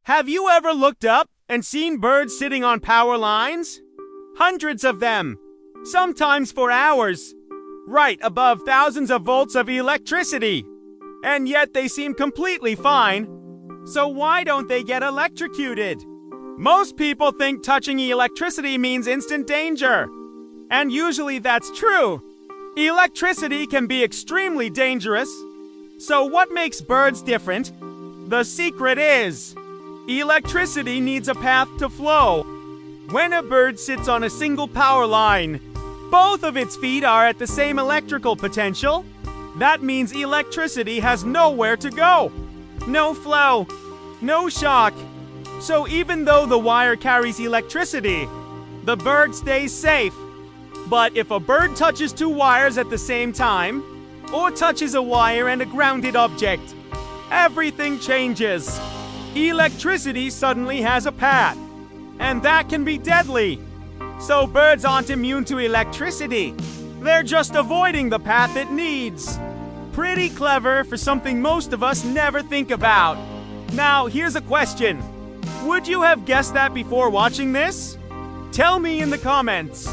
Have you ever looked up and seen birds sitting on power lines? Hundreds of them, sometimes for hours, right above thousands of volts of electricity. And yet they seem completely fine. So why don't they get electrocuted? Most people think touching electricity means instant danger. And usually that's true. Electricity can be extremely dangerous. So what makes birds different? The secret is, electricity needs a path to flow. When a bird sits on a single power line, both of its feet are at the same electrical potential. That means electricity has nowhere to go. No flow, no shock. So even though the wire carries electricity, the bird stays safe. But if a bird touches two wires at the same time, or touches a wire and a grounded object, everything changes. Electricity suddenly has a path, and that can be deadly. So birds aren't immune to electricity. They're just avoiding the path it needs. Pretty clever for something most of us never think about. Now, here's a question. Would you have guessed that before watching this? Tell me in the comments.